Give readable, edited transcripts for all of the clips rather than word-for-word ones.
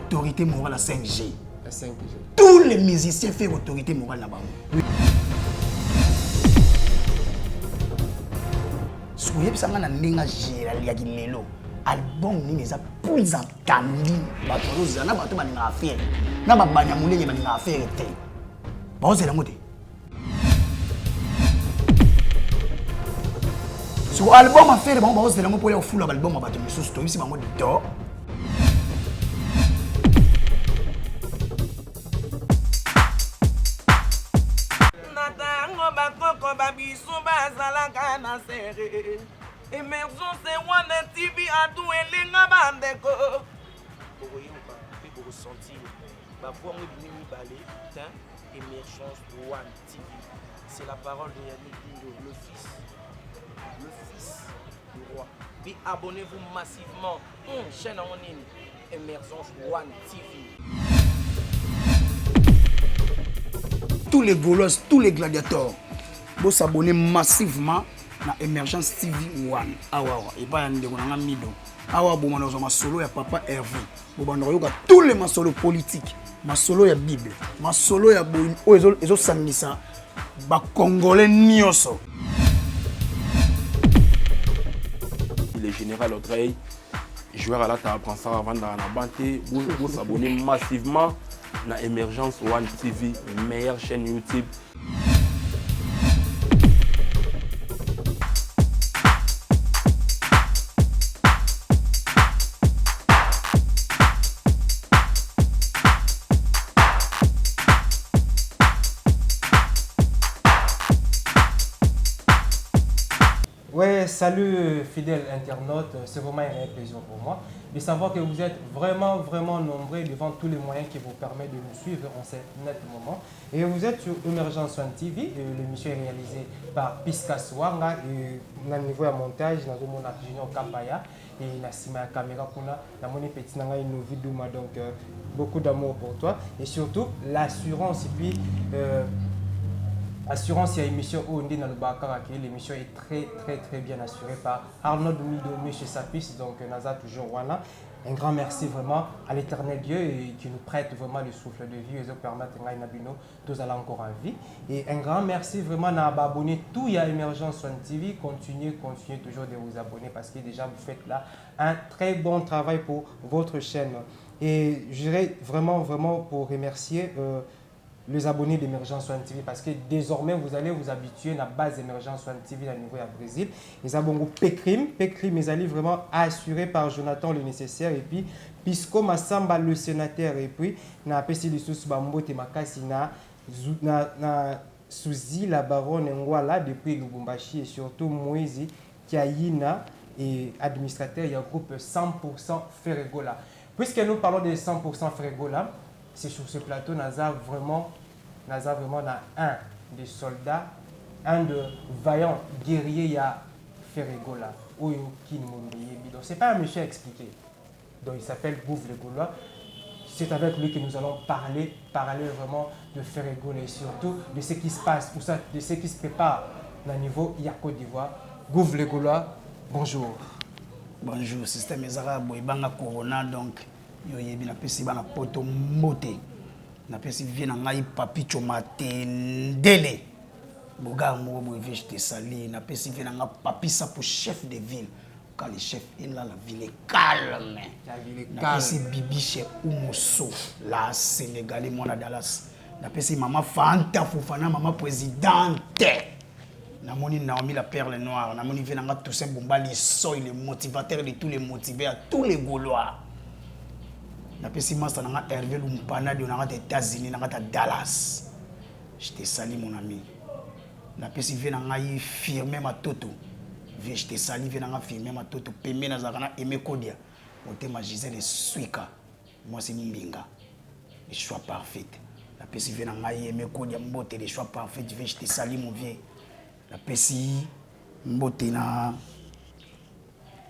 autorité morale à 5G. La 5G. Tous les musiciens font autorité morale là-bas. Souvenez vous ça na ndinga général ya Gilelo. Album ni les a plus attendu. Batoroza na bato baninga affaire. Na babanya mulenge baninga affaire te. Baoze la moté. Sur album affaire bon baoze la mo pour ya full album bato misusu to bisi bango do. Émergence One TV a tout elenga bandeko. Bokoyoka pe bokosentir ba voix mo bini balé tin Émergence One TV. C'est la parole de Yannick Dindo, le fils du roi. Puis abonnez-vous massivement chaîne en ligne Émergence One TV. Tous les Gaulois, tous les gladiateurs, vous s'abonner massivement na Émergence TV One. Awa et pas yande konanga mido. Awa bo manozo masolo ya papa Hervé. Bo bando yoka tous les masolo politiques, masolo ya Bible, masolo ya bo ezo sangisa ba congolais nyoso. Le général Audrey, joueur à la table, prend ça avant dans la banque. Vous s'abonnez massivement à Émergence One TV, meilleure chaîne YouTube. Ouais, salut fidèles internautes, c'est vraiment un réel plaisir pour moi de savoir que vous êtes vraiment nombreux devant tous les moyens qui vous permettent de nous suivre en ce net moment. Et vous êtes sur Émergence One TV, l'émission est réalisée par Piska Swanga et au niveau de montage, nous avons Junior Kapaya et la caméra pour la monnaie petit nanga une vidéo donc beaucoup d'amour pour toi et surtout l'assurance et puis assurance, il y a une émission où on dit dans le Bakar que l'émission est très bien assurée par Arnaud Midomé chez Sapis, donc Naza toujours voilà. Un grand merci vraiment à l'éternel Dieu qui nous prête vraiment le souffle de vie et nous permet de aller encore en vie. Et un grand merci vraiment à abonner tout à Émergence One TV. Continuez toujours de vous abonner parce que déjà vous faites là un très bon travail pour votre chaîne. Et je dirais vraiment pour remercier les abonnés d'Émergence One TV parce que désormais vous allez vous habituer à la base d'Émergence One TV à niveau à Brésil. Les abonnés Pécrim, ils allaient vraiment assuré par Jonathan le nécessaire et puis Pisco Massamba le sénateur et puis na pesi les sous bambo te makasi na Suzy la baronne Ngwala depuis Lubumbashi et surtout Moïse Kiaïna et administrateur il y a groupe 100% Ferregola. Puisque nous parlons de 100% Ferregola, c'est sur ce plateau, Naza vraiment un des soldats, un de vaillants guerriers, il y a Ferregola, Oyo Kinmondi. Donc, ce n'est pas un monsieur expliqué. Donc, il s'appelle Gouv le Gaulois. C'est avec lui que nous allons parler vraiment de Ferregola et surtout de ce qui se passe, de ce qui se prépare au niveau de Côte d'Ivoire. Gouv le Gaulois, bonjour. Bonjour, système Ezara Boibanga Corona donc. Yo yebi na pesi bana poto mote na pesi vie na ngai papi chomate ndele boga mo bo te sali na pesi vie na nga papi sa pour chef de ville quand le chef est là la ville est calme na pesi bibi chez Oumosso la sénégalais mona Dallas na pesi maman Fanta Fofana maman présidente na moni Naomi la perle noire na moni vie na nga Toussaint Bombali soy le motivateur de tous les motivés à tous les Gaulois. Na pesi master na Hervé Lumpana de na États-Unis na Dallas. Je te salue mon ami. Na pesi vie na ngai firmer ma toto. Vie je te salue vie na nga firmer ma toto pembe na zakana Aimé Kodia. Ote ma Gisèle Suika. Moi c'est Mbinga. Le choix parfait. Na pesi vie na ngai Aimé Kodia mbote le choix parfait. Vie je te salue mon vieux. Na pesi mbote na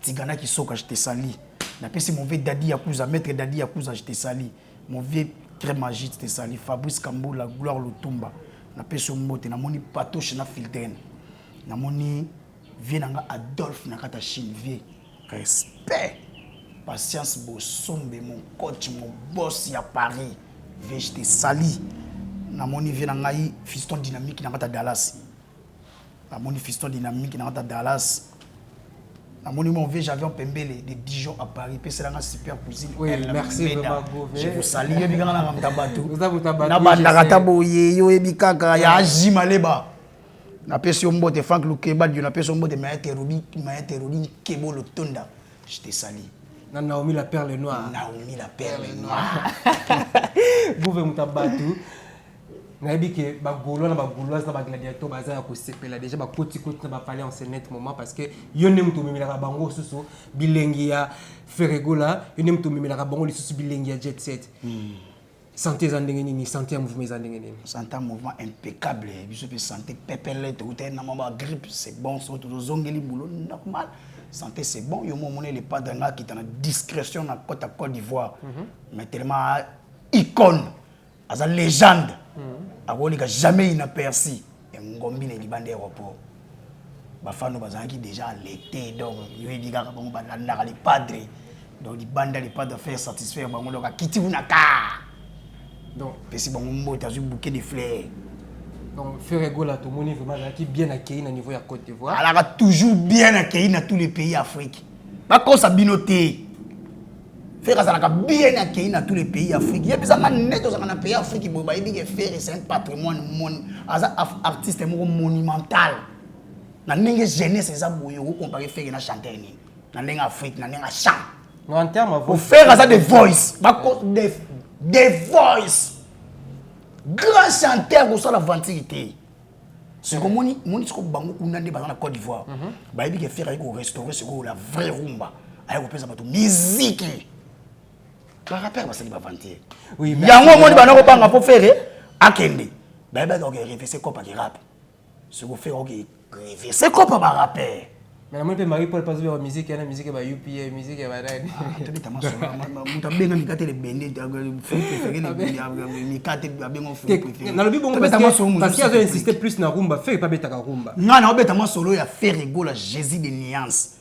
Tigana Kisoka je te salue. Na pesi mon vieux Dadi Yakuza, maître Dadi Yakuza, je te salue. Mon vieux très magique, je te salue. Fabrice Kambo, la gloire Lutumba. Na pesi Mbote, na moni Patoche na Filtren. Na moni vieux nanga Adolphe na kata Chine, vieux. Respect. Patience Bosombe, mon coach, mon boss à Paris. Je te sali. Na moni vient ngai fiston dynamique na kata Dallas. Na moni fiston dynamique na kata Dallas. Na moni mon vieux j'avais un Pembele de Dijon à Paris. Puis c'est la super cousine. Oui, merci vraiment Gouvé. Je vous salue. Je suis là Mtabatu. Vous avez Mtabatu. Na bandakata boye yo ebikaka ya Jimaleba. Na pesi ombote Frank Lukeba, na pesi ombote Maître Robi Kebo Lotonda. Je te salue. Naomi la perle noire. Naomi la perle noire. Gouvé Mtabatu. Nayebi ke ba golo na ba goloise na ba gladiateur baza ya ko sepela déjà ba koti na ba parler en ce net moment parce que yone mtu mimela ka bango susu bilengi ya Ferregola yone mtu mimela ka bango lisusu bilengi ya Jet Set. Santé zandenge ni santé ya mouvement zandenge ni. Santé mouvement impeccable, biso pe santé pepele to te na mama grippe c'est bon so to zongeli boulot normal. Santé c'est bon, yo mo moné les pas d'anga qui dans discrétion na Côte d'Ivoire. Mais tellement icône, as légende. Agoli ka jamais inaperçu et ngombi na libande aéroport bafano bazanaki déjà l'été donc yo ebika ka bango balanda les padres donc libanda les padres faire satisfaire bango loka kiti una ka donc pesi bango mbota zu bouquet de fleurs donc Ferregola to moni vraiment qui bien accueilli na niveau ya Côte d'Ivoire ala toujours bien accueilli dans tous les pays africains ba ko sa binoté faire ça bien accueilli dans tous les pays africains. Il y a besoin de pays africains pour faire c'est un patrimoine artiste monumental. Na ninge jeunesse ça boyo comparer faire na chanteur ni. Na ninge Afrique na ninge chant. En termes pour faire ça des voice, des voice. Grand chanteur pour ça la ventilité. C'est comme moni ko bango kunande ba na Côte d'Ivoire. Ba yebi ke faire ko restaurer c'est la vraie rumba. Ayo ko pesa bato musique. La rappel va se libavanter. Oui, mais yango moni bana ko banga pour faire akende. Ba ba ko reverser ko pa ki rap. Ce qu'on fait OK reverser ko pa ba rapper. Mais moi pe Marie Paul pas de musique, la musique ba UPA, musique ba dani. Tu tama so muta benga mikate le bende faut préférer les mikate ba bengo faut préférer. Na lobi bongo parce qu'il a insisté plus na rumba, faire pas beta ka rumba. Na obeta ma solo ya Ferregola Jésus de nuances.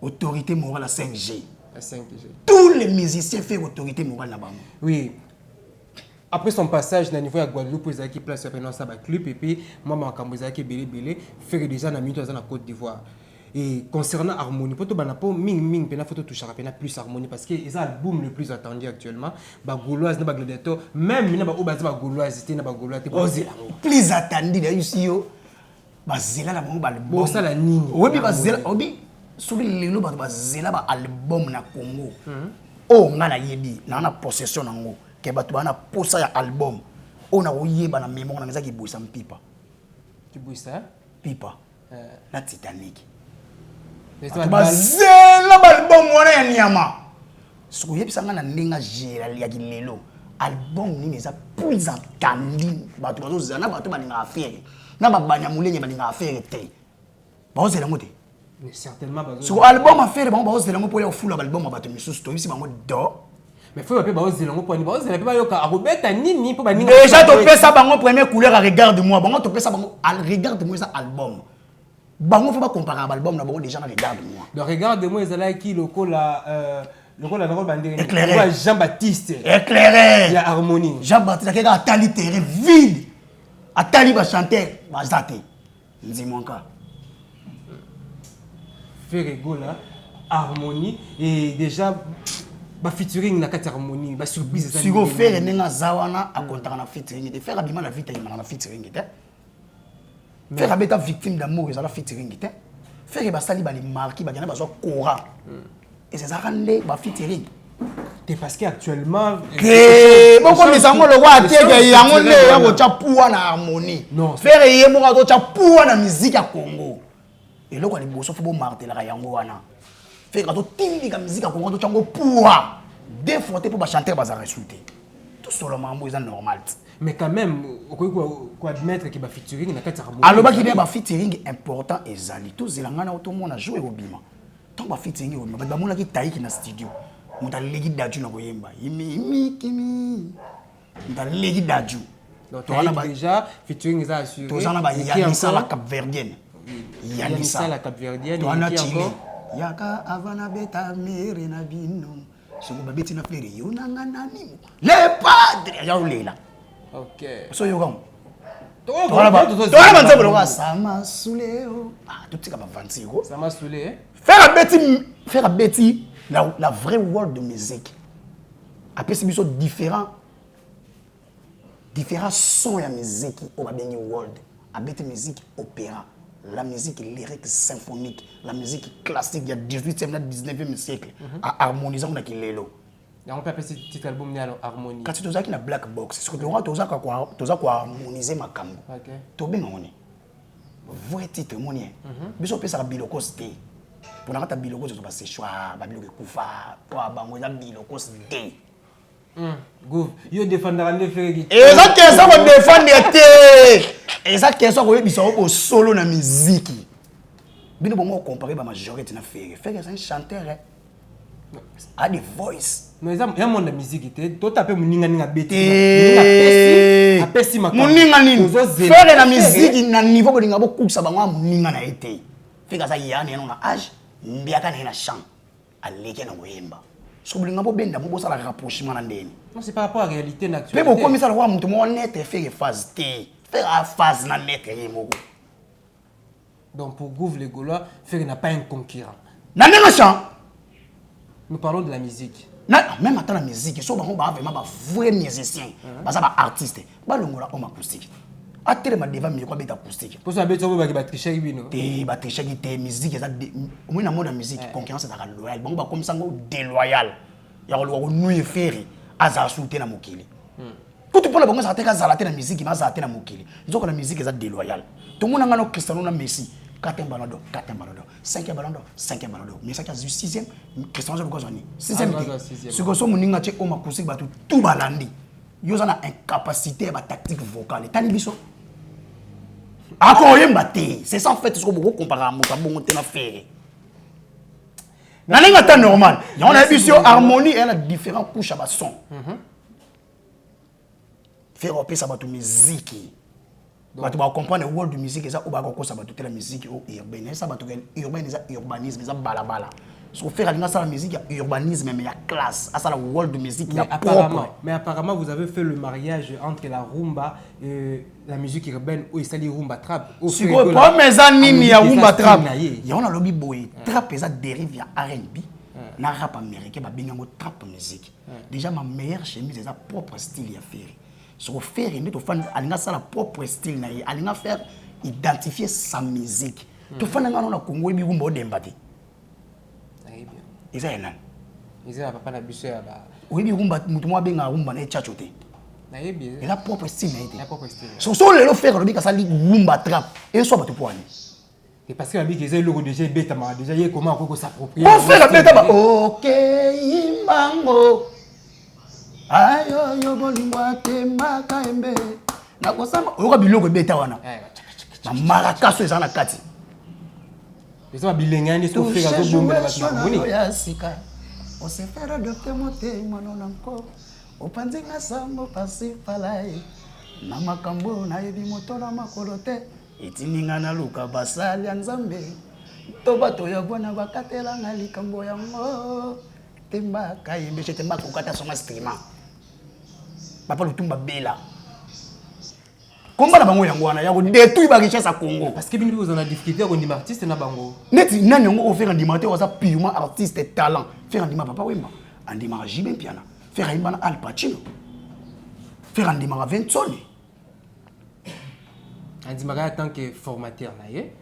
Autorité morale à 5G. Tous les musiciens font autorité morale là-bas. Oui. Après son passage dans niveau à Guadeloupe, ils ont qui place pendant ça club et puis moi ma qui belé fait déjà na minute dans Côte d'Ivoire. Et concernant Harmonie, pour tout banapo ming pena photo toucher pena plus Harmonie parce que c'est l'album le plus attendu actuellement. Ba gauloise na ba gladiateur même na ba obaza ba gauloise c'était na ba gauloise plus attendu là ici yo. Ba zela na ba album. Bon ça la nini. Oui ba zela obi soki lelo ba zela ba album na Congo. Oh ngana yebi na possession nango. Que bato bana posa ya album on a oyeba na mémoire na meza ki boisa mpipa ki boisa pipa na Titanic ba zela ba album wana ya nyama soko yebisa nga na ndinga jera ya kilelo album ni meza plus attendu bato bazo zana bato balinga affaire na ba banya mulenge balinga affaire te ba ozela ngote mais certainement bazo soko album affaire ba ozela ngo pour ya fula album bato misusu to bisi bango do. Mais faut pas oser lango pour ni ba oser pas yoka akobeta nini pour ba ninga déjà to pesa bango première couleur regarde-moi bango to pesa bango regarde-moi ça album bango faut pas comparer album na bango déjà na regarde-moi le regarde-moi ezala ki lokola na bandere éclairé Jean-Baptiste éclairé ya Harmonie Jean-Baptiste qui a tali terrain vide a tali ba chanteur ba zate nzimonka Ferregola Harmonie et déjà ba featuring na kati Harmonie ba surprise ça si go faire nenga zawana a kontaka na featuring te faire abima na vita na featuring te faire abeta victime d'amour ça la featuring te faire ba sali ba les marquis ba gana ba zo courant et c'est ça rende ba featuring te parce que actuellement que bon comme ça ngo le wa tege yango ne ya go chapua na Harmonie faire yemo ga go chapua na musique ya Congo et loko li boso fo bo marteler yango wana faire quand tindi la musique à Congo chango pour deux fois pour chanter bazar résulter tout seulement moi c'est normal mais quand même quoi admettre que ba featuring na kati Harmonie alors ba ki ba featuring important ezali tout zelanga na tout monde jouer au bima tant ba featuring au ba mona ki taiki na studio muta legi daju na koyemba imi kimi muta legi daju donc déjà featuring ça assuré tout ça na ba yanisa la Cap-Verdienne yanisa la Cap-Verdienne et encore Yaka avana beta mere na bino. Soko babeti na fere yo nanga nani. Le padre ya ulela. OK. So yo gam. Voilà, banza boloka sama suleo. Ah, tout tika ba 26 euros. Sama sulé. Faire à Betty la vraie world de musique. Après c'est biso différents sons de musique au babeni world. À Betty musique opéra, la musique lyrique symphonique, la musique classique il y a 18e et 19e siècle à harmoniser on a qui lelo. Et on peut appeler ce petit album né à harmonie. Quand tu as qui na black box, c'est que tu as quoi harmoniser ma cam. OK. To bien on est. Vrai titre monien. Biso pesa ka biloko ste. Pour na ta biloko to ba se choix, ba biloko kufa, to bango za biloko ste. Go, yo défendra ne faire qui. Et ça que ça va défendre té. Et ça que ça ko yebisa au solo na musique. Bino bongo comparer ba majorité na faire. Faire c'est un chanteur. A des voice. Mais ça y a monde de musique était tout tapé moninga ninga beti. Ninga pesi makamo. Moninga nini. Faire na musique na niveau ko ninga bo kusa bango moninga na été. Faire ça yana na âge, mbiaka na chant. Aleke na koyemba. Sobulinga bo benda mo sala rapprochement na ndeni. Non, c'est par rapport à la réalité actuelle. Mais bon comme ça le roi mutu mo net faire phase T. Faire à phase na net yemoko. Donc pour Gouv les Gaulois, faire n'a pas un concurrent. Na nenga chant. Nous parlons de la musique. Même attends la musique, so bango ba vraiment ba vrai musicien, ba ça ba artiste, ba longola homme acoustique. Atele ma devant micro beta acoustique. Pour ça beta ba ba tricher bino. Te ba tricher qui te musique ça au moins na mode musique concurrence ça loyal. Bango ba comme ça ngo déloyal. Ya ko lo nouye feri aza souté na mokili. Tout pour la bango ça te ka zalaté na musique ma zalaté na mokili. Ils ont que la musique ça déloyal. Tout le monde ngano Cristiano na Messi. 4e ballon d'or, 5e ballon d'or, 5e ballon d'or. Mais ça qui a 6e, Cristiano Ronaldo 6e. Ce que so moninga che o makusik ba tout balandi. Yo za na incapacité ba tactique vocale. Tani biso. Encore yemba te. C'est ça en fait ce que beaucoup comparer à moto bongo te na faire. Na linga ta normal. Ya on a biso harmonie et la différents couches à ba son. Faire opérer ça ba tout musique. Tu vas comprendre le world de musique et ça ou bako ça va toute la musique urbaine ça va tout urbaine ça urbanisme ça balabala so faire alina ça la musique il y a urbanisme mais il y a classe ça la world de musique il y a apparemment vous avez fait le mariage entre la rumba et la musique urbaine ou ça les rumba trap sur quoi mes amis il y a rumba trap il y a on a lobby boy trap ça dérive il R&B na rap américain ba binga mo trap musique déjà ma meilleure chemise c'est sa propre style ya faire sur faire une autre fan alinga ça la propre style na alinga faire identifier sa musique to fan nga na Congo bi rumba odembati eza yana eza papa na biso ya ba oui bi rumba mutu mo benga rumba na chachote na yebi la propre style na été la propre style so le faire le bika ça li rumba trap et so batu poani et parce que la bika eza logo déjà beta ma déjà yé comment ko s'approprier on fait la beta ba OK imbango ayo yo bolingwa te makaembe na kosamba oyoka biloko beta wana na marakaso eza na kati eza bilenga ndi so fera zo bombe na batuni ya sika on se fera docteur mote mwana nanko opanzinga sambo pasi palai na makambo na yebi moto na makolo te etininga na luka basali ya nzambe to bato ya bwana bakatela na likambo yango temba kayembe temba kokata songa streamer papa lutumba bela komba na bango yango wana ya ko détruire ba richesse à Congo parce que bino vous en a difficulté ko ndima artiste na bango neti nani yango o faire animateur ça purement artiste talent faire andima papa wemba andima Jibin Piana faire andima Al Pacino faire andima Vincent andima tant que formateur na ye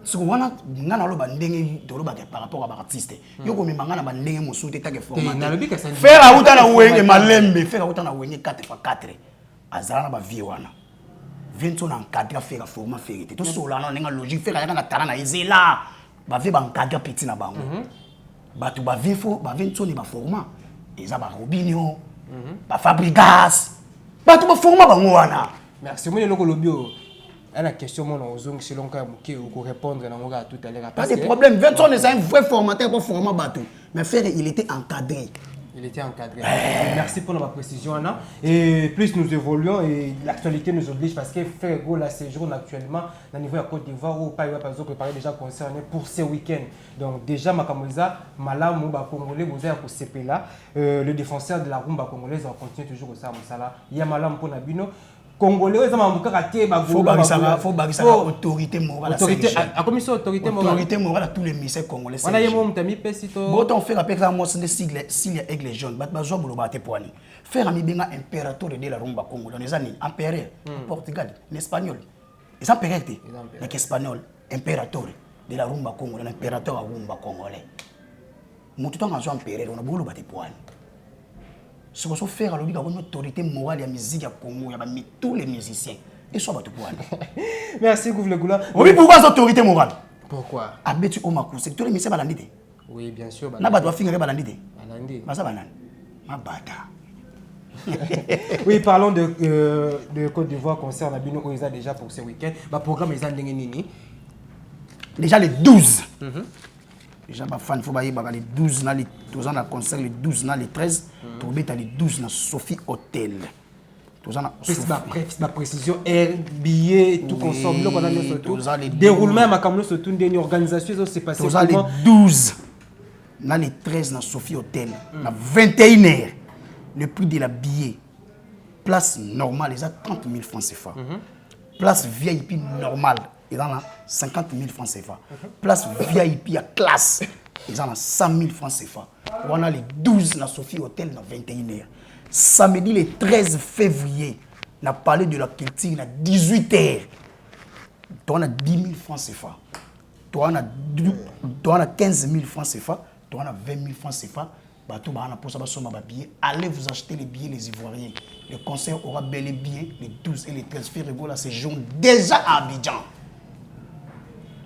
ce qu'on a ngana lo bandenge to lo ba par rapport à artiste yo ko memanga na bandenge mosuté tant que formateur faire autant na wenge malembe faire autant na wenge 4x4 azala na ba vie wana Vincent encadre faire format vérité tout cela non nga logique faire na talent na ezela ba vie ba encadre petit na bango batu ba vie fo ba Vincent ni ba format eza ba Robinho ba Fabregas batu ba format bango wana merci moi loko lobio la question mon ozong selon ka muke ko répondre na ngoka tout à l'heure pas de problème Vincent est un vrai formateur pour format bateau mais faire il était encadré Il était encadré. Merci pour la précision, Anna. Et plus nous évoluons et l'actualité nous oblige parce que Fergo la séjourne actuellement au niveau de la Côte d'Ivoire où par exemple préparé déjà concerné pour ce week-end. Donc déjà Makamoza, Malam Mouba Congolais, vous avez pour CP là. Le défenseur de la rumba congolaise va continuer toujours au Samoussala. Il y a Malam pour Nabino. Congolais, ils ont faut baguer autorité morale. À commission autorité morale. Autorité morale à tous les ministères congolais. On a eu mon ami Pesito. Bon, on fait rappel à moi, c'est des sigles, s'il y a aigle jaune, batbazo boulobate poani. Faire un benga impérateur de la rumba Congo dans les années, empereur, Portugal, l'espagnol. Les impériaux, les espagnols, impérateur de la rumba Congo, l'impérateur à rumba congolais. Mon tout temps en empereur, on a boulobate poani. Ce qu'on faire à l'obligation une autorité morale et la musique à Congo, il y a tous les musiciens. Et soit battu pour aller. Merci, Gouv Legoula. Oui, pourquoi cette autorité morale? Pourquoi? Abetu Omakou, c'est que tous les musiciens balandité. Oui, bien sûr. N'a pas de finir balandité. Balandé. Bah ça banane. Ma bata. Oui, parlons de Côte d'Ivoire concernant Abino Oiza déjà pour ce week-end. Le programme est Nini. Déjà les 12. Déjà, ma fan, il faut les 12 dans les 12 ans à concert, les 12 dans les 13. Pour mettre les 12 dans Sophie Hotel. Ma précision, air, billets, tout consomme. Donc on a surtout déroulement à Makamlo surtout une organisation, c'est passé. Tous les 12 dans les 13 dans Sophie Hotel. À 21h, le prix de la billet. Place normale, ils ont 30 000 francs CFA. Place VIP normale. Ils ont 50 000 francs CFA. Place VIP à classe, ils ont 100 000 francs CFA. On a les 12 dans Sophie Hotel dans 21h. Samedi le 13 février, on a parlé de la culture à 18h. On a 10 000 francs CFA. On a 15 000 francs CFA. On a 20 000 francs CFA. Allez vous acheter les billets, les Ivoiriens. Le concert aura bel et bien les 12 et les 13 février. C'est jour déjà à Abidjan.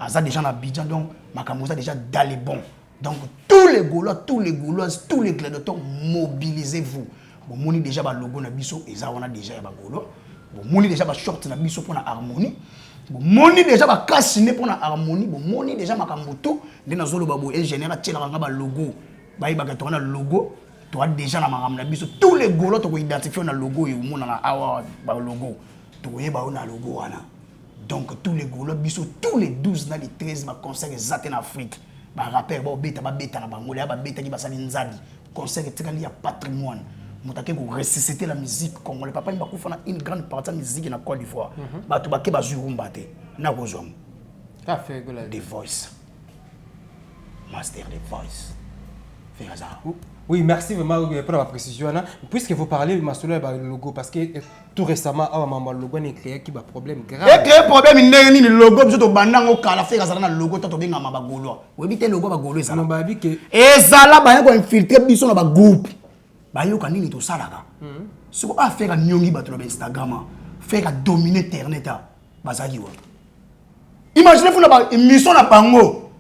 Aza déjà à Abidjan, donc Makamoza déjà dans les bons. Donc tous les Gaulois, tous les gladiateurs, mobilisez-vous. Bon, moni déjà ba logo na biso, et ça on a déjà ba Gaulois. Bon, moni déjà ba short na biso pour la harmonie. Bon, moni déjà ba cassiné pour la harmonie. Bon, moni déjà Makamoto, de na zolo babo et général tchela ba logo. Ba ibaka to na logo, to a déjà na maram na biso. Tous les Gaulois to identifier na logo et mona na awa ba logo. To yeba na logo wana. Donc tous les Gaulois, tous les 12 dans les 13 concert exact en Afrique. Bah rappel, bah bêta na bangolia, bah bêta qui va s'aller nzadi. Concert est très lié à patrimoine. Motake pour ressusciter la musique congolaise. Papa il va faire une grande partie de la musique en Côte d'Ivoire. Bah tu vas que bah zurumba te. Na gozom. Café gola. The Voice. Master The Voice. Faire ça. Oui, merci vraiment pour la précision. Puisque vous parlez de Masolo et le logo, parce que tout récemment, le logo a créé un problème grave. Il y a un problème, il y a un logo, il y a un logo, il y a un logo. Oui, il y a un logo, il y a un logo. Et ça, là, il y a un filtre, il y a un groupe. Il y a un groupe. Si vous avez fait un nyongi sur Instagram, faire dominer Internet, imaginez vous avez une mission à Pango.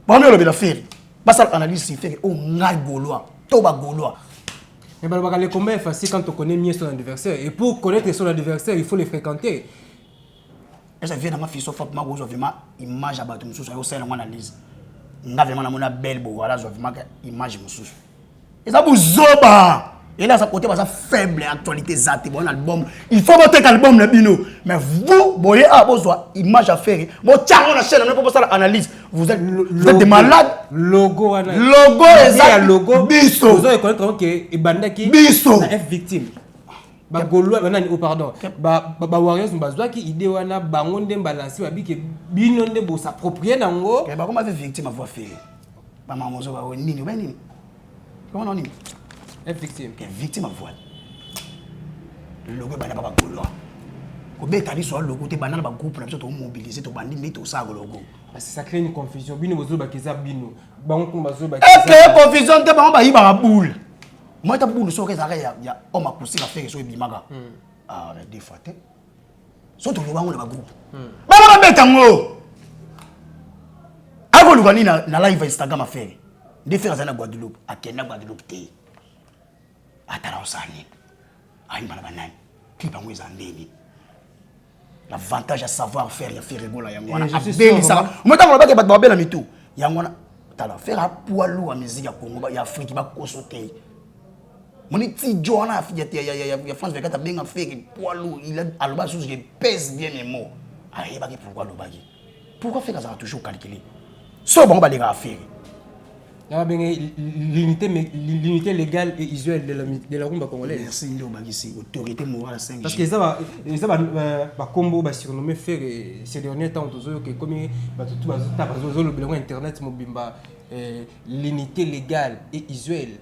Vous avez fait l'analyse, c'est fait un Gaulois. Mais le combat est facile quand on connaît mieux son adversaire. Et pour connaître son adversaire, il faut le fréquenter. Et ça vient dans ma fille, sauf que moi, j'ai vraiment image à battre, je suis en analyse. Je suis vraiment une belle voilà, j'ai vraiment image. Et ça vous zoba. Et là, ça côté ça faible actualité zate bon album. Il faut voter album le bino. Mais vous voyez ah besoin image à faire. Bon tiens on a chaîne on peut pas faire analyse. Vous êtes des malades. Logo exact logo biso. Vous allez connaître que Ibanda qui biso est victime. Ba Gaulois pardon. Ba Warriors mbazwa ki idée wana bango nde balancer ba biki bino nde bo s'approprier nango. Ba comment fait victime avoir fait. Ba mamozo ba nini ba nini. Comment on dit? Victime. Victime à voile. Le logo est pas Gaulois. Quand tu as sur le logo, tu as groupe, tu as mobilisé, tu as bandit, tu as le logo. Ça crée une confusion. Bino bozo bakiza bino. Bango bazo bakiza. Est-ce que confusion te bango ba yiba boule. Moi ta boule so que ça y a homme a poussé la faire so bimaga. Ah des fois te. So to bango le groupe. Ba ba betango. Ako lugani na live Instagram a faire. De faire ça na Guadeloupe, a Kenya Guadeloupe te. Atala osani aimba na banani clip ngo ezandeni l'avantage à savoir faire ya faire rigola yango wana abeli ça mota ngolo bake bat ba bela mitu yango wana tala faire a poilu a musique ya Congo ya Afrique ba kosote Mon petit Johanna, il y a France 24 bien fait poids lourd, il a alors je pèse bien les mots. Ah, il va pourquoi le bagage. Pourquoi faire ça toujours calculer? So bon ba les affaires. L'unité légale et usuelle de la rumba congolaise. Merci Ndo Bagisi, autorité morale 5G. Parce que ça va combo va surnommer faire ces derniers temps que comme tout le internet mobimba l'unité légale et usuelle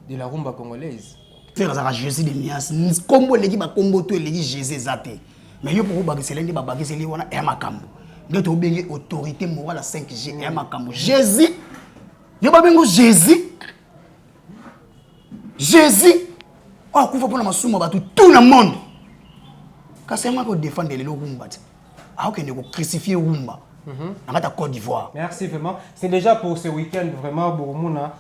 de la rumba congolaise. Faire ça Jésus de Nias, combo legi ba combo to legi Jésus zaté. Mais yo pour Bagisi lendi ba Bagisi li wana e makambo. Ndo to bengi autorité morale 5G e makambo. Jésus yo ba bengo Jésus. Jésus. Oh, kufa pona masuma ba tout le monde. Kasi moi ko défendre le rumba. Ah ok, ne ko crucifier rumba. Dans la Côte d'Ivoire. Merci vraiment. C'est déjà pour ce week-end vraiment Boromona.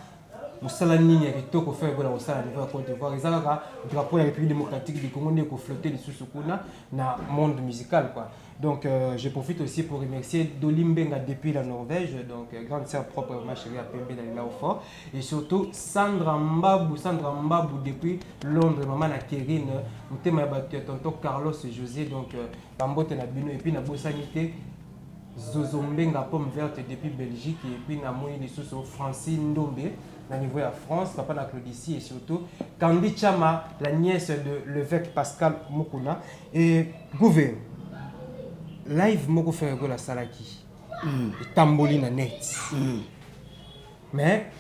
Nous sommes en ligne avec toi pour faire la Côte d'Ivoire. Ils ont le drapeau de la République démocratique du Congo qui flotter les sous-soukuna dans le monde musical. Quoi. Donc, je profite aussi pour remercier Dolimbenga depuis la Norvège, donc grande sœur propre ma chérie à Pembe dans le fort. Et surtout Sandra Mbabou depuis Londres, maman na Kérine, nous t'aimons battu tonton Carlos et José, donc Bambote na Bino et puis na Bossanité. Zozombenga pomme verte depuis Belgique et puis na moyi les sous Francine Ndombe na niveau à France, papa na Claudici et surtout Candy Chama, la nièce de l'évêque Pascal Mukuna et Gouver. Live moko faire go la salaki. Tamboli na net. Mais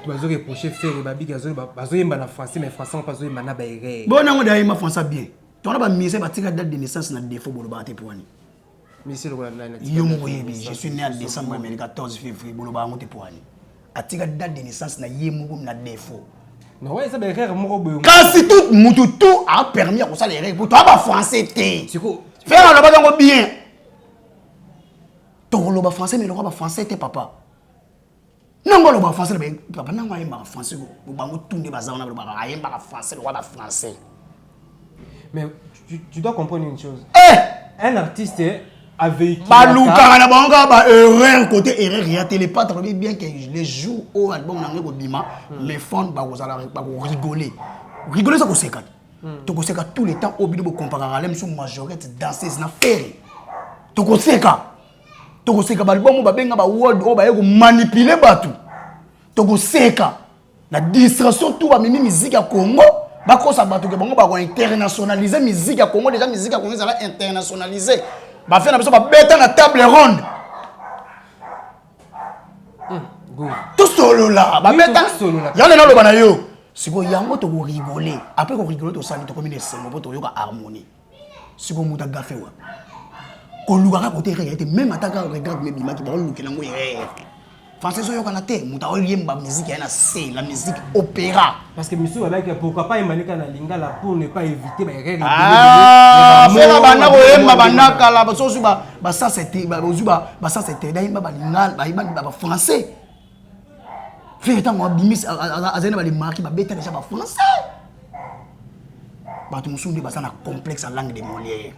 tu vas reprocher faire babi gazo bazo yemba na français mais français pas zo yemba na ba erreur. Bon na da yemba français bien. Tu on ba mise ba tika date de naissance na défaut bolo ba te poani. Monsieur Je suis né en décembre 14 février. Atika date de naissance na yemoko na défaut. Non ouais ça ba erreur moko boyo. Kasi tout mututu a permis à ça les règles pour toi ba français té. Faire le ba bien. Ton le ba français mais le ba français té papa. Non le ba français mais papa na wa yemba français go ba mo tunde ba zaona ba yemba français le ba français. Mais tu dois comprendre une chose. Un artiste avec Baluka na banga ba erreur côté erreur ya télépathe bien que les jours au album na ngeko bima les fonds ba rigoler ça ko seka to ko seka tout le temps au bido comparer à l'homme majorité danseuse na faire to ko seka ba album ba benga ba world o ba yeko manipuler batu to ko seka la distraction tout ba mimi musique ya Congo ba ko sa batu ke bango ba ko internationaliser musique ya Congo déjà musique ya Congo ça va internationaliser. Ba fait na biso ba beta na table ronde. Tout solo là, ba beta solo là. Y'a le bana yo. Siko yango to ko rigoler. Après ko rigoler to sali to comme une scène pour to yoka harmonie. Siko muta gafé wa. Ko luka ka côté réalité même ataka regarde me bima ki ba luka nango yé. Français so yoka na te muta oyemba musique ya na c'est la musique opéra. Parce que monsieur avec pourquoi pas Emmanuel na lingala pour ne pas éviter ba erreur. Ah, fait la bana ko yemba bana kala ba so ba ça c'était ba ozuba ba ça c'était daimba ba lingala ba français. Fait tant moi bimis azena ba les marquer ba beta déjà ba français. Ba tu musundi ba ça na complexe en langue de Molière.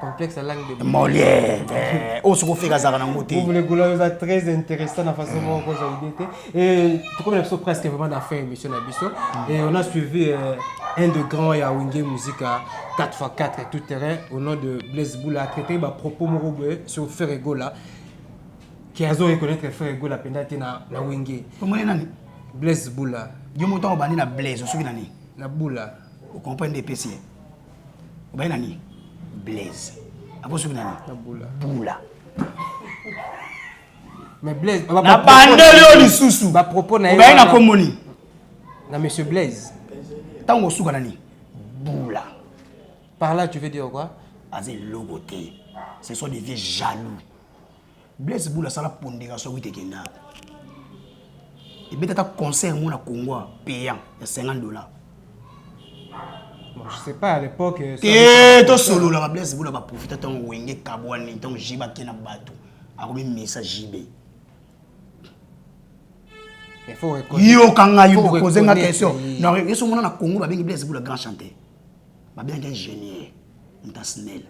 Complexe langue de Molière. Oh, ce qu'on fait Gazara dans le côté. Vous voulez que très intéressant la façon dont vous avez été. Et tout comme l'absence presque vraiment d'affaires, monsieur Nabisso. Et on a suivi un de grands Yawingé musique à 4x4 et tout terrain au nom de Blaise Boula, traité par propos Morobe sur Ferregola. Qui a reconnaître Ferregola pendant na Wingé. Comment est nani? Blaise Boula. Yo montant au bani na Blaise, on suit nani? La Boula. Vous comprenez des PC. Au bani nani? Blaise. Après ce que nani? Boula. Mais Blaise. Na bandeli oli susu. Ba propos na. Au bani na komoni. Na monsieur Blaise. Tango suka nani? Boula. Par là tu veux dire quoi? Azé logoté. Ce sont des vieux jaloux. Blaise Boula ça la pondération oui tekenda. Et peut-être un concert mon à Congo payant de $50. Bon, je sais pas à l'époque. To solo la Blaise Boula va profiter ton wenge kabwani ton jiba kena bato. A comme message jibé. Il faut reconnaître. Yo kanga yo poser une question. Non, ils sont na Congo ba bengi Blaise Boula grand chanteur. Ba bien ingénieur. Mutasnel.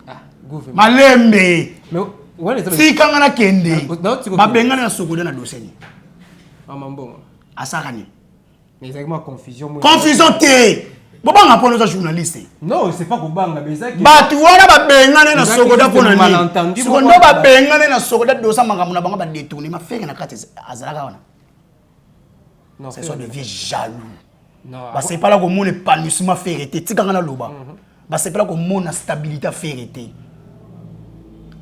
Ah, gouvernement. Malembe. Mais ouais, si kanga na kende. Ba benga na sokoda na doseni. Ah mambo. Asakani. Mais exactement confusion. Confusion te. Bobanga pour nos journalistes. Non, c'est pas Bobanga, mais ça. Batu wana ba bengane na sokoda pona ni. Sokondo ba bengane na sokoda dosa mangam na bango ba détourner ma faire na kati azalaka wana. Non, c'est soit devient jaloux. Non. Bah c'est pas là que mon épanouissement fait été. Tika ngana loba. Bah c'est pas là que mon stabilité fait été.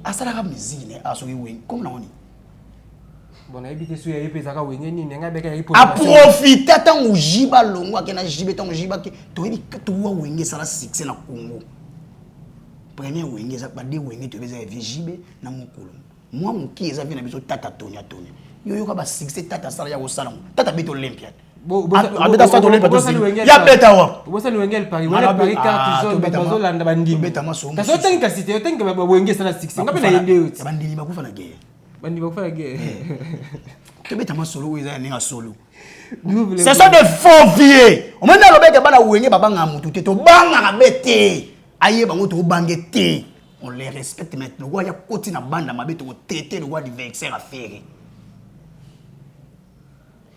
Asalaka musique ne asoki wen comme na oni. Bon, habité sur les pays zaka wenye ni nga beka yi A profiter tant jiba longo akena jibe tant jiba ki to yebi to wa wenge sala succès na Congo. Premier wenge za ba de wenge to beza jibe na mokolo. Moi mon qui eza vient na biso tata Tonya Tonya. Yo yo ka ba succès tata sala ya ko sala. Tata beto Olympiade. Abeta sa to Olympiade. Ya beta wa. Bo sa wenge Paris. Wala Paris carte jaune bazo landa bandi. Beta maso. Ta so tenga cité, yo tenga ba wenge sala succès. Ngabe na yende. Ya bandi ba kufa na guerre. Bandi ba kufa guerre. Tu beta ma solo ou eza ninga solo. C'est ça de faux vieux. On m'a dit le bec bana wenge baba ngamutu te to banga na bete. Aye bango to bangete. On les respecte maintenant. Il y a côté na banda mabe to traiter le roi du vexer à faire.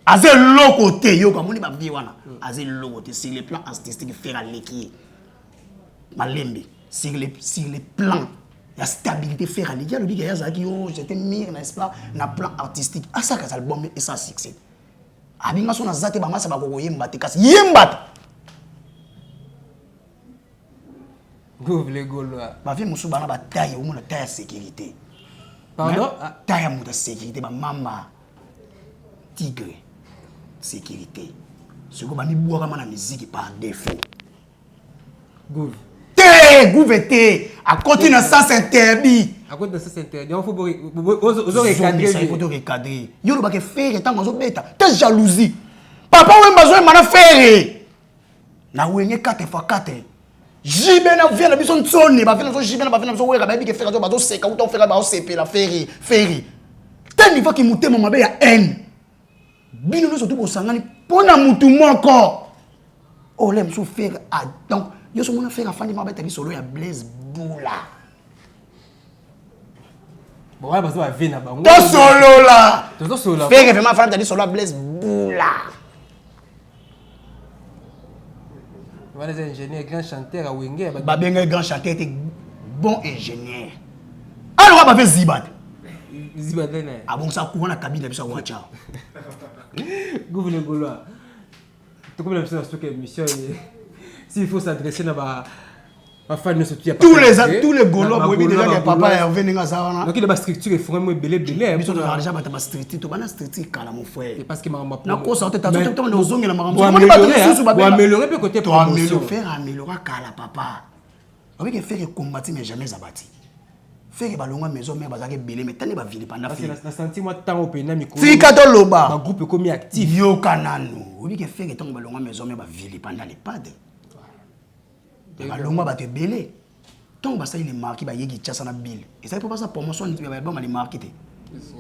Azé loko te yo comme on ba vie wana. Azé loko te sur le plan artistique faire à l'équipe. Malembe sur les plans la stabilité faire à l'équipe. Le dit que yazaki yo j'étais mire n'est-ce pas na plan artistique. À ça que album et ça succès. Abinga so na zate ba masa ba ko yemba te kasi yemba. Gouvle Gaulois. Ba vie musu bana ba taille au monde taille sécurité. Pardon? Taille mu de sécurité ba mama tigre sécurité. Ce que ba mi boire na musique par défaut. Gouv. Té gouveté à côté na sens interdit. À côté de ça c'est interdit. On faut recadrer. Il faut recadrer. Yo lo ba ke faire tant zo beta. T'es jalousie. Papa we besoin mana faire. Na wenye 4x4. Jibe na vient na biso ntsone ba vient na jibe na ba vient na biso wera ba bi ke faire zo ba zo seka ou ton faire ba o CP la faire. Tel niveau qui mutema mabe ya haine. Bino no surtout ko sangani pona mutu moko. Oh lem so faire donc yo so mona faire afandi mabe ta solo ya Blaise Boula. Bon ouais parce que va venir na bango. To solo là. To solo. Faire vraiment afandi ta solo ya Blaise Boula. Voilà des ingénieurs grand chanteur à Wenge. Ba benga grand chanteur était bon ingénieur. Alors ba fait zibat. Zibat là. Ah bon ça courant la cabine biso wacha. Gouvle Gaulois. Tout comme la personne sur quelle mission s'il faut s'adresser na ba fan ne se tient pas. Tous les Gaulois bobi déjà que papa Hervé ninga ça. Donc il y a ba structure vraiment belé. Biso to déjà ba structure to bana structure kala mon frère. Et parce que ma na ko sorte ta tout on ozongi la marambo. On améliorer peut côté promotion. Faire améliorer kala papa. Avec que faire combattre mais jamais abattu. Faire balonga maison mais bazake belé mais tane ba ville pendant parce que na senti moi temps au pays na micro. Tika to loba. Ba groupe comme actif. Yo kanano. Obi que faire tant balonga maison mais ba ville pendant les pads. Balonga ba te belé. Tant ba ça il est marqué ba yegi tchasa na bill. Et ça pas ça promotion ni ba ba marqué.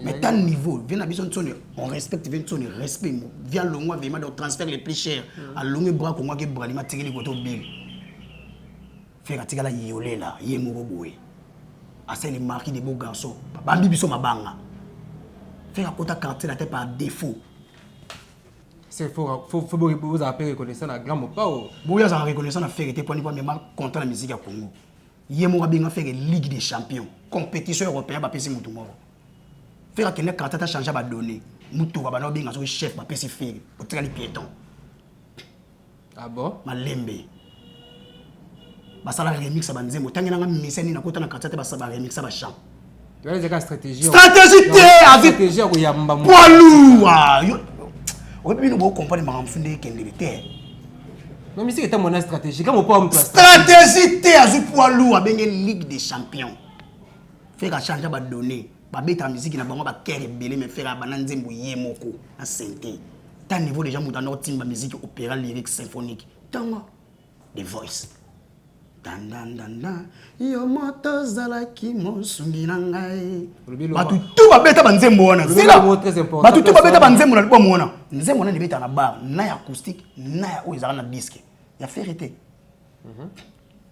Mais tant niveau, vient à besoin de sonner, on respecte vient de sonner, respect. Vient longue vraiment de transfert les plus chers. À longue bras comme moi qui bras ma tirer les côtés bill. Faire tirer la yolé là, yemoro boé. À ça les marqués des beaux garçons. Bambi biso mabanga. Faire à côté quartier la tête par défaut. C'est faut vous appeler reconnaissant la grand pas. Boya ça reconnaissant la faire était pour ne pas même content la musique à Congo. Yemoro bien faire Ligue des Champions, compétition européenne ba pesi mutu moro. Faire que les cartes a changé à donner. Moutou va bien un chef va passer faire au train les piétons. Ah bon? Malembe. Basala remix à banzemo. Tangina nga miseni na kota na carte ba saba remix à chant. Tu as des stratégies. Stratégie avec stratégie au yamba. Poilou. On peut nous comprendre ma mfunde kendele terre. Non mais c'est que mon stratégie comme on peut me stratégie té azu poilou a benye Ligue des Champions. Faire changer ba donner. Babeta musique na bango ba kere belé mais faire ba nzembo yemoko na santé. Tant niveau déjà muta no timba musique opéra lyrique symphonique. Tango The Voice. Dan dan dan dan. Yo moto zalaki monsungi na ngai. Batu tout babeta ba nzembo wana. Sila. Batu tout babeta ba nzembo na libo mona. Nzembo na libeta na bar, na acoustique, na o ezala na disque. Ya vérité.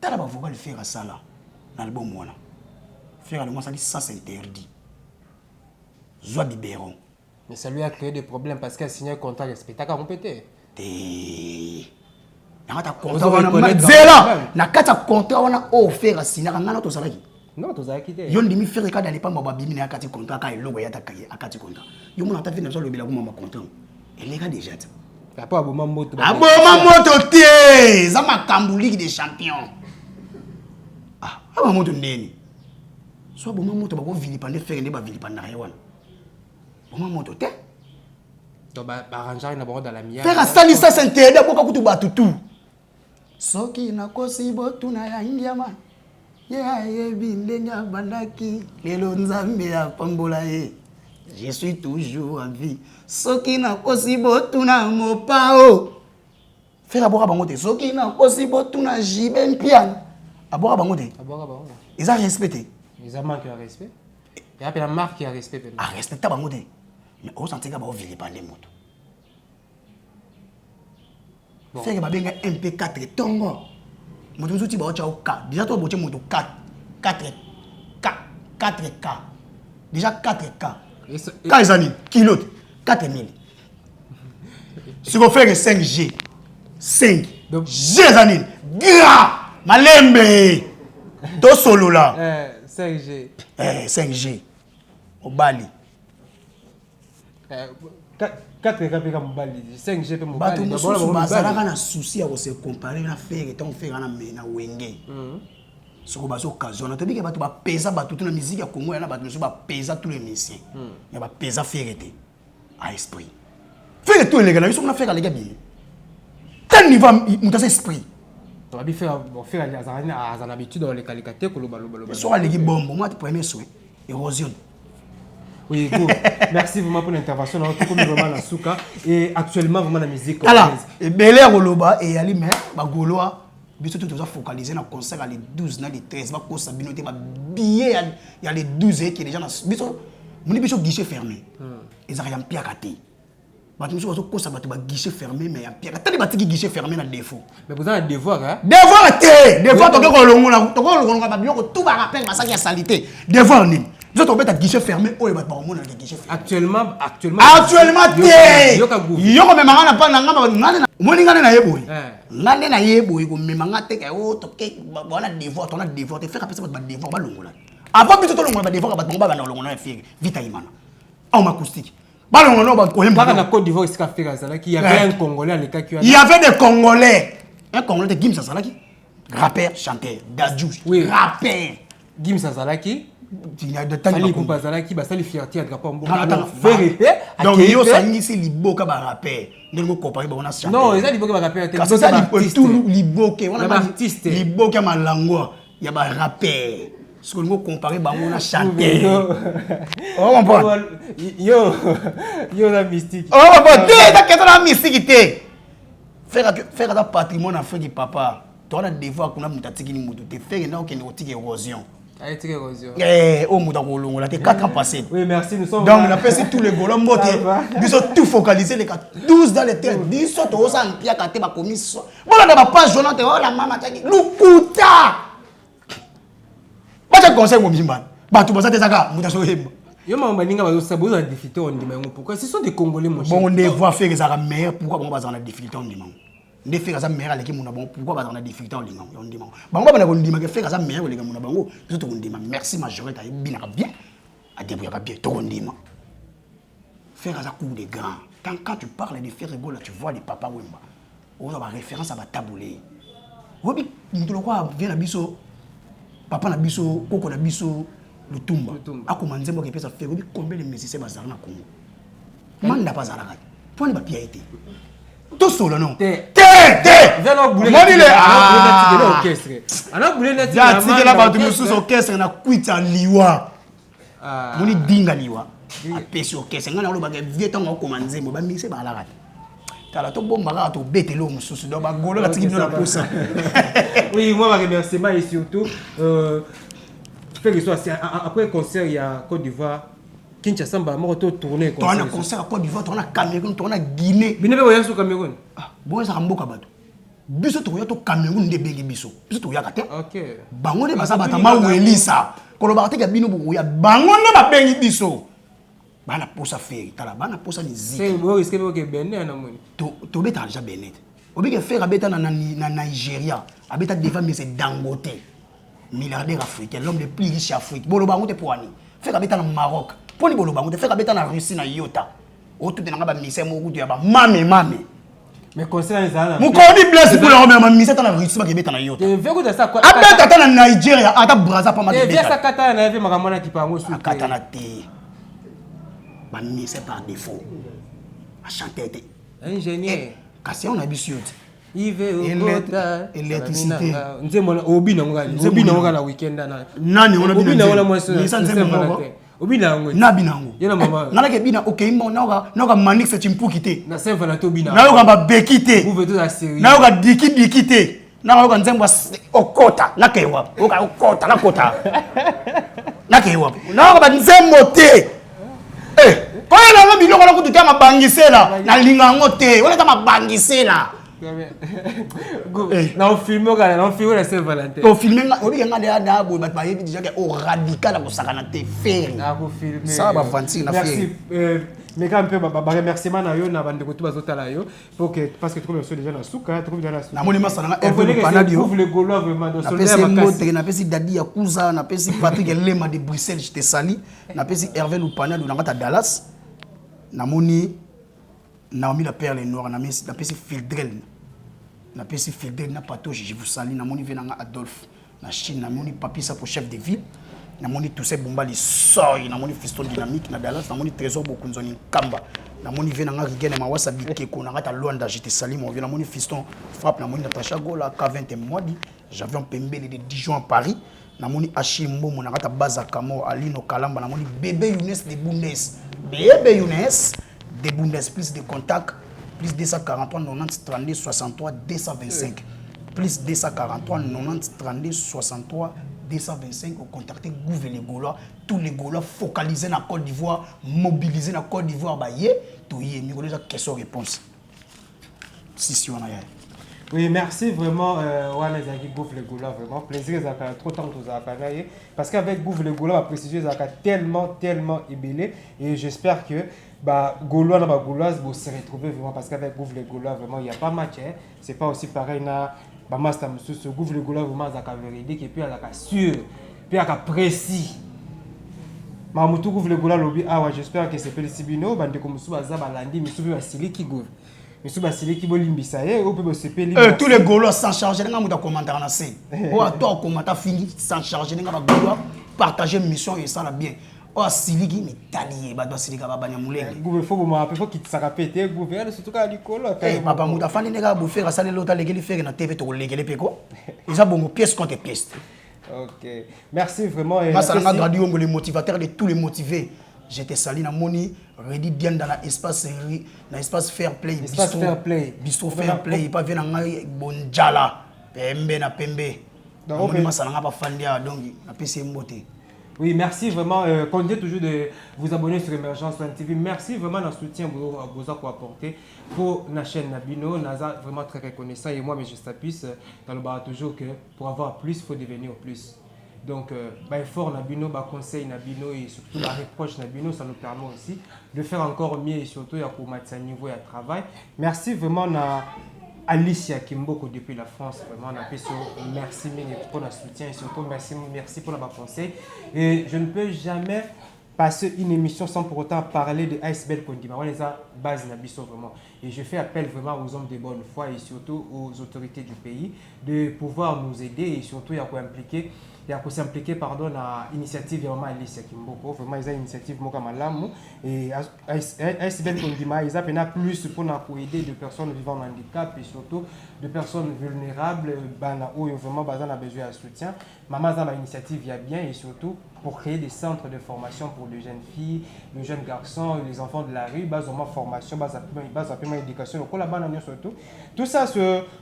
Tala ba vocal faire ça là na album wana. Faire le moi ça dit ça c'est interdit. Zoa biberon. Mais ça lui a créé des problèmes parce qu'il a signé un contrat respectable à compéter. te nakata contrat wana zela nakata contrat wana offert sina ngana to salaki non to zaki te yo ndimi faire ka dali pa mba bimi na kati contrat ka eloko ya taka akati contrat yo mona ta fina so lobela ko mama contrat elega déjà papa aboma moto te za makambu ligue des champions aba moto ndeni so aboma moto bako vilipande faire nde ba vilipanda wana boma moto te to ba arranger na bord dans la mia faire ça lisa s'intérêt boka kutu batutu soki nakosi botuna ya india man yebi ndenge bandaki lelo nzambe apambola ye je suis toujours en vie soki nakosi botuna mopao faire aboka bango te soki nakosi botuna jiben pian aboka bango te ils ont respecté ils ont manqué de respect et après la marque qui a respect respecter bango te mais on sentait que ba vivre par les motos faire ba benga MP4 tongo moto zuti ba ocha ka déjà toi boche moto 4K déjà 4K quand ils ont kilo 4000 si vous faites 5G 5 donc G zanine gra malembe do solo là 5G 5G au Bali 4K pe ka mobali 5G pe mobali d'abord bazalaka na souci à se comparer na faire tant faire na mena wenge soko bazo occasion to bika bato ba pesa bato na musique ya Congo na bato so ba pesa tous les musiciens ya ba pesa faire été à esprit faire tout les gars ils sont na faire les gars bien tel niveau mutasa esprit to ba bi faire bon faire à habitude dans les qualités ko lo so alegi bombo moi premier souhait érosion. Oui, good. Merci vraiment pour l'intervention. On trouve vraiment la souka et actuellement vraiment la musique. Alors, et Belé Roloba et Ali mais Bagoloa, biso tout ça focalisé dans concert les 12 na les 13 ba ko sabinoté ba billet il y a les 12 qui déjà biso moni biso guichet fermé. Ils arrivent pia katé. Ba tout so ko sabatu ba guichet fermé mais ya pia katé ba tiki guichet fermé na défaut. Mais vous avez un devoir hein. Devoir té, devoir to ko longola ba biloko tout ba rappel ba ça qui a salité. Devoir ni. Vous êtes obligé de guichet fermé. Actuellement, Yoko me mangana pa na ngamba ngane na moni ngane na yeboy. Ngane na yeboy ko me manga te ka o to ke bona devoir to na devoir te faire appeler ba devoir ba longola. Avant bito to longola ba devoir ba ba na longola faire vita imana. En acoustique. Ba longola ba ko yemba na Côte d'Ivoire iska faire ça là qui y avait un Congolais à l'état qui il y avait des Congolais. Un Congolais de Gimsa Salaki. Rappeur, chanteur, Dadjou. Oui, rappeur. Gimsa Salaki. Il y a de temps qui bazala qui basali fierté à drapeau mbo donc yo sangisi liboka ba rappeur ndenge comparer ba on a chanté non ils liboka ba rappeur parce que ça tout liboka on a artiste liboka malangwa ya ba rappeur ce que nous comparer ba on a chanté on comprend yo la mystique on comprend ta question la mystique té faire un patrimoine en fait du papa toi on a devoir qu'on a mutatiki ni mutu te faire na okende otiki érosion. Oh, mon Dieu, t'es 4 ans passés. Oui, merci, nous sommes. Donc, on a passé tous les golons, ils sont tout focalisés, les 12 dans les terres, 10 sont au sein de Pia Kate, ma commission. Voilà, on n'a pas Jonathan, oh la maman, t'as dit, Lukuta! Pas de conseil, mon bimban. Bah, tu penses à tes agas, mon Dieu. Yo m'a dit que ça besoin de difficulté on dit pourquoi ce sont des Congolais mon cher. Bon on devoir faire les arabes meilleurs pourquoi on va dans la difficulté on dit on fait les arabes meilleurs les qui mon bon pourquoi va dans la difficulté on dit on dit bon on va on dit que faire les arabes meilleurs les gars mon bango surtout on dit merci majorité bien à débrouiller bien tout on dit faire ça coup de grand quand tu parles de faire rigolo tu vois les papas Wemba on a référence à ba taboulé obi ntolo kwa vient na biso papa na biso koko na biso Lutumba. Akoma nzembo ke pesa faire obi combien de musiciens bazala na Congo. Manda bazala ka. Point ba piété. Tout solo non. Velo boulé. Moni le orchestre. Ana boulé na tika. Ya tika la ba mususu orchestre na kwita liwa. Moni dinga liwa. A pesi orchestre ngana lo ba ke vietonga akoma nzembo ba musicien ba la ka. Tala to bomba ka to betelo mususu do ba golo la tiki no la posa. Oui, moi ma remerciement et surtout fait que après le concert il y a Côte d'Ivoire Kinshasa m'a moto tourner concert. On a concert à Côte d'Ivoire, on a Cameroun, on a Guinée. Bine be voyage au Cameroun. Ah, bon ça ramboka bato. Biso to to Cameroun de bengi biso. Biso to ya kate. OK. Bango de basa bata ma welisa. Koloba te ka bino bu ya bango ne ba bengi biso. bana posa faire tala bana posa musique c'est bon risque que Benin na moni to beta déjà Benin obike faire abeta na Nigeria abeta devant mais c'est Dangote milliardaire africain l'homme le plus riche d'Afrique bolo bango te poani faire abeta na Maroc poni bolo bango te faire abeta na Russie na Iota o tout na ba mise mo kutu ya ba mame mais concernant les ana mon codi blesse pour la remettre mise ta na Russie ba kebeta na Iota te veut que ça quoi abeta ta na Nigeria ata Brazza pas ma te vient ça kata na eve makamona ki pango sur kata na te ba mise par défaut a chanter te ingénieur kasi on a bisu électricité nzemona obi na ngala na weekend na nani on a obi na wala moi ça nzemona obi na ngo na binango yena mama ngala ke bina okay mo na manix chimpuki te na Saint Valentin obi na na yo ba beki te vous veut la série na yo ka diki te na yo ka nzembo okota na kewa okota na kota na kewa na yo ba nzembo te ko na ngo biloko na kutu ta mabangisela na lingango te wala ta mabangisela na filmer kana na filmer la Saint Valentin to filmer obi nga na boy bat ba yebi déjà que au radical na ko sakana te faire na ko filmer ça va fancy na faire mais quand peu ba remerciement na yo na bande ko tuba zotala yo pour que parce que tout le monde déjà na souka tout déjà na souka na moni masana nga Hervé Panadio ouvre le Gaulois vraiment dans soldat makasi na pesi Dadi Yakuza na pesi Patrick Lema de Bruxelles je te sali na pesi Hervé Panadio na ngata Dallas na moni Naomi la perle noire na pesi Fildrel na pesi Fildrel na patoche je vous salue na moni venanga Adolphe na Chine na moni papi ça pour chef de ville na moni tout ces bomba les soy na moni fiston dynamique na Dallas na moni trésor bokunzoni Kamba na moni venanga Rigene Mawasa Bikeko na ngata Luanda je te salue mon vieux na moni fiston frappe na moni Natacha Gola K20 Mwadi j'avais un Pembele de Dijon à Paris na moni Achimbo na ngata Baza Kamo Alino Kalamba na moni bébé Younes de Bundes bébé Younes de Bundes plus de contacts plus 243 90 32 63 225 plus 243 90 32 63 225 au contacter Gouve les Gaulois tous les Gaulois focalisés dans Côte d'Ivoire mobilisés dans Côte d'Ivoire bah yé tout y est mais déjà question réponse si on a oui, merci vraiment, Wana Zaki Gouffre le Gaulois, vraiment. Plaisir, Zaka, trop tant que Zaka. Parce qu'avec Gouffre le Gaulois, préciser Zaka tellement ébélé. Et j'espère que Gaulois, Gaulois, vous se retrouver vraiment. Parce qu'avec Gouffre le Gaulois, vraiment, il n'y a pas match. C'est pas aussi pareil. Master Monsieur, ce Gouffre le Gaulois, vraiment, Zaka véridique. Et puis, Zaka sûr. Puis, Zaka précis. Mamoutou Gouffre le Gaulois, lobby. Ah ouais, j'espère que c'est Pélicibino. Bande comme Moussou Azaba Landi, Moussou Basili qui Gouffre. Tous les Gaulois sans charger, nous avons commentaire na scène. Oh, toi commentaire fini sans charger, nous avons Gaulois partager mission et ça la bien. Oh, Siligi mais talié, ba doit Siligi ba banya mulenge. Gouve faut me rappeler faut qu'il s'arrêter, gouverner surtout quand Nicolo. Eh papa muta fani nega bo faire ça l'autre léguer faire na TV to léguer peko. Ils ont bon pièce contre pièce. OK. Merci vraiment et ça a gradué les motivateurs de tous les motivés. J'étais sali na moni ready bien dans l'espace fair play bistro fair play pas venir ngai bonjala pembe na pembe donc moi ça n'a pas fandia donc na PC mboté. Oui, merci vraiment. Continuez toujours de vous abonner sur Emergence One TV. Merci vraiment dans le soutien que vous avez apporté pour la chaîne Nabino. Naza vraiment très reconnaissant et moi, mais je t'appuie dans le bar toujours que pour avoir plus, il faut devenir plus. Donc, effort Nabino, conseil Nabino et surtout la reproche Nabino, ça nous permet aussi de faire encore mieux et surtout pour mettre à niveau et à travail. Merci vraiment à Alicia Kimboko depuis la France. Vraiment, merci pour le soutien et surtout merci pour le conseil. Et je ne peux jamais passer une émission sans pour autant parler de Icebel Kondima. On les a base Nabiso vraiment. Et je fais appel vraiment aux hommes de bonne foi et surtout aux autorités du pays de pouvoir nous aider et surtout il y a quoi impliquer. Il y a s'impliquer pardon à l'initiative vraiment Alicia Kimboko vraiment ils ont une initiative moka malamu et Icebel Kondima ils ont plus pour aider des personnes vivant en handicap et surtout de personnes vulnérables où vraiment besoin de soutien. Maman a une initiative il y a bien et surtout pour créer des centres de formation pour les jeunes filles, les jeunes garçons, les enfants de la rue, basement formation, basement éducation, surtout. Tout ça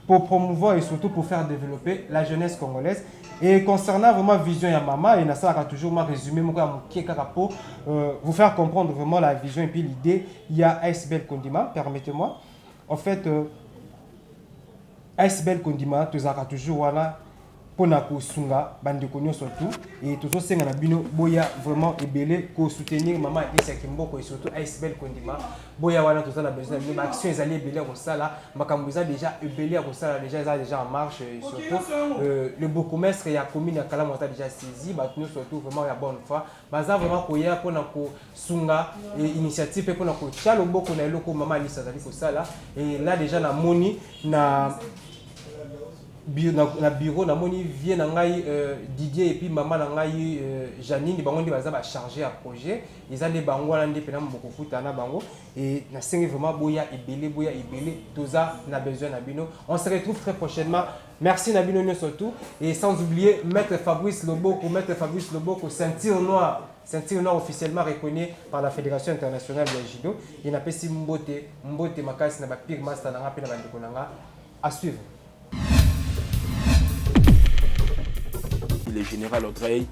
pour promouvoir et surtout pour faire développer la jeunesse congolaise. Et concernant vraiment vision ya maman, et ça a toujours résumé pour vous faire comprendre vraiment la vision et puis l'idée, il y a Icebel Kondima, permettez-moi. En fait, Icebel Kondima, tu as toujours pona ko sunga bande ko nyonso tout et tozo senga na bino boya vraiment ebele ko soutenir maman Issa Kimboko et surtout Icebel Kondima boya wana toza na besoin de action ezali ebele ko sala makambo za déjà ebele ko sala déjà en marche et surtout le bourgmestre ya commune ya Kalamu a déjà saisi ba surtout vraiment ya bonne foi baza vraiment ko ya pona ko sunga initiative pona ko chalo boko na eloko maman Issa zali ko sala et là déjà na moni na bureau na moni vie na ngai Didier et puis maman na ngai Janine bango ndi baza ba chargé à projet ils allaient bango na ndi pena mboko futa na bango et na sengi vraiment boya ebele toza na besoin na bino on se retrouve très prochainement merci na bino surtout et sans oublier maître Fabrice Loboko ceinture noire officiellement reconnu par la Fédération internationale de judo et na pesi mbote makasi na ba pire master na ngapena bandeko nanga à suivre. Le général Audrey,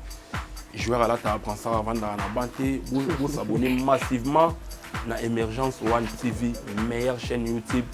joueur à la table, prend ça avant dans la banté, vous s'abonnez massivement à Emergence One TV, meilleure chaîne YouTube.